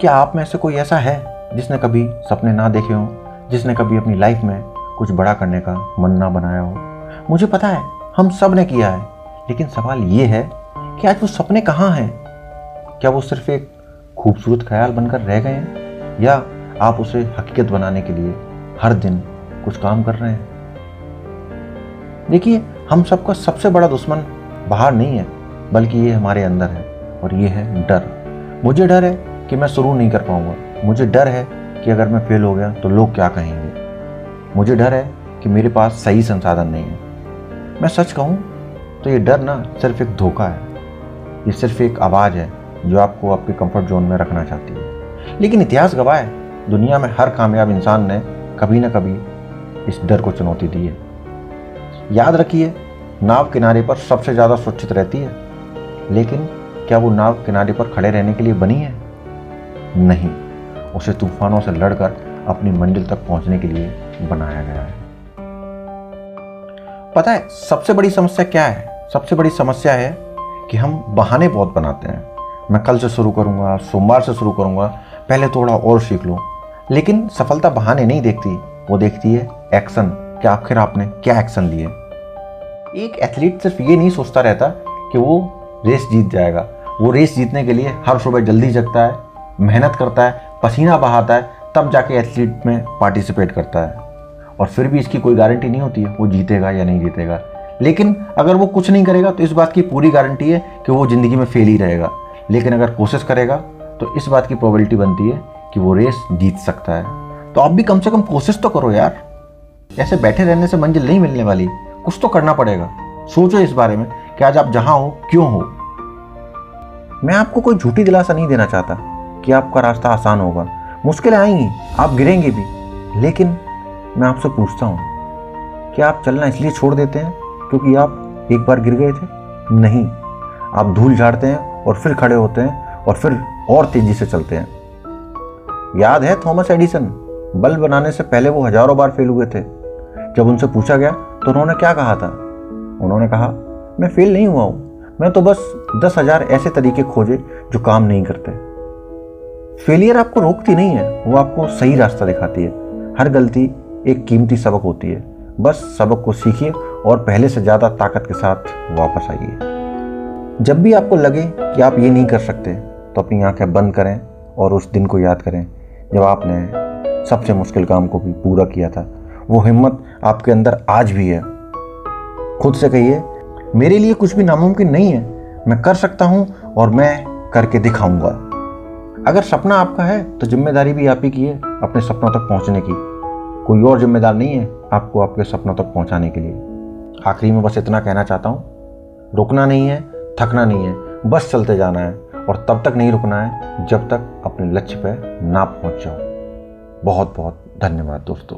क्या आप में से कोई ऐसा है जिसने कभी सपने ना देखे हों, जिसने कभी अपनी लाइफ में कुछ बड़ा करने का मन ना बनाया हो? मुझे पता है हम सब ने किया है, लेकिन सवाल ये है कि आज वो सपने कहाँ हैं? क्या वो सिर्फ एक खूबसूरत ख्याल बनकर रह गए हैं, या आप उसे हकीकत बनाने के लिए हर दिन कुछ काम कर रहे हैं? देखिए, हम सबका सबसे बड़ा दुश्मन बाहर नहीं है, बल्कि ये हमारे अंदर है, और ये है डर। मुझे डर है कि मैं शुरू नहीं कर पाऊंगा। मुझे डर है कि अगर मैं फेल हो गया तो लोग क्या कहेंगे। मुझे डर है कि मेरे पास सही संसाधन नहीं है। मैं सच कहूँ तो ये डर ना सिर्फ एक धोखा है। ये सिर्फ एक आवाज़ है जो आपको आपके कंफर्ट जोन में रखना चाहती है। लेकिन इतिहास गवाह है, दुनिया में हर कामयाब इंसान ने कभी ना कभी इस डर को चुनौती दी है। याद रखिए, नाव किनारे पर सबसे ज़्यादा सुरक्षित रहती है, लेकिन क्या वो नाव किनारे पर खड़े रहने के लिए बनी है? नहीं, उसे तूफानों से लड़कर अपनी मंजिल तक पहुंचने के लिए बनाया गया है। पता है सबसे बड़ी समस्या क्या है? सबसे बड़ी समस्या है कि हम बहाने बहुत बनाते हैं। मैं कल से शुरू करूंगा, सोमवार से शुरू करूंगा, पहले थोड़ा और सीख लूं। लेकिन सफलता बहाने नहीं देखती, वो देखती है एक्शन। क्या आखिर आपने क्या एक्शन लिए? एक एथलीट सिर्फ ये नहीं सोचता रहता कि वो रेस जीत जाएगा। वो रेस जीतने के लिए हर सुबह जल्दी जगता है, मेहनत करता है, पसीना बहाता है, तब जाके एथलीट में पार्टिसिपेट करता है। और फिर भी इसकी कोई गारंटी नहीं होती है वो जीतेगा या नहीं जीतेगा। लेकिन अगर वो कुछ नहीं करेगा तो इस बात की पूरी गारंटी है कि वो ज़िंदगी में फेल ही रहेगा। लेकिन अगर कोशिश करेगा तो इस बात की प्रोबेबिलिटी बनती है कि वो रेस जीत सकता है। तो आप भी कम से कम कोशिश तो करो यार। ऐसे बैठे रहने से मंजिल नहीं मिलने वाली, कुछ तो करना पड़ेगा। सोचो इस बारे में कि आज आप जहां हो क्यों हो। मैं आपको कोई झूठी दिलासा नहीं देना चाहता कि आपका रास्ता आसान होगा। मुश्किलें आएंगी, आप गिरेंगे भी, लेकिन मैं आपसे पूछता हूँ, क्या आप चलना इसलिए छोड़ देते हैं क्योंकि आप एक बार गिर गए थे? नहीं, आप धूल झाड़ते हैं और फिर खड़े होते हैं और फिर और तेजी से चलते हैं। याद है थॉमस एडिसन, बल्ब बनाने से पहले वो हजारों बार फेल हुए थे। जब उनसे पूछा गया तो उन्होंने क्या कहा था? उन्होंने कहा, मैं फेल नहीं हुआ हूँ, मैं तो बस 10,000 ऐसे तरीके खोजे जो काम नहीं करते। फेलियर आपको रोकती नहीं है, वो आपको सही रास्ता दिखाती है। हर गलती एक कीमती सबक होती है। बस सबक को सीखिए और पहले से ज़्यादा ताकत के साथ वापस आइए। जब भी आपको लगे कि आप ये नहीं कर सकते तो अपनी आंखें बंद करें और उस दिन को याद करें जब आपने सबसे मुश्किल काम को भी पूरा किया था। वो हिम्मत आपके अंदर आज भी है। खुद से कहिए, मेरे लिए कुछ भी नामुमकिन नहीं है, मैं कर सकता हूं और मैं करके दिखाऊंगा। अगर सपना आपका है तो जिम्मेदारी भी आप ही की है अपने सपनों तक पहुंचने की। कोई और जिम्मेदार नहीं है आपको आपके सपनों तक पहुंचाने के लिए। आखिरी में बस इतना कहना चाहता हूं, रुकना नहीं है, थकना नहीं है, बस चलते जाना है। और तब तक नहीं रुकना है जब तक अपने लक्ष्य पर ना पहुंच जाओ। बहुत बहुत धन्यवाद दोस्तों।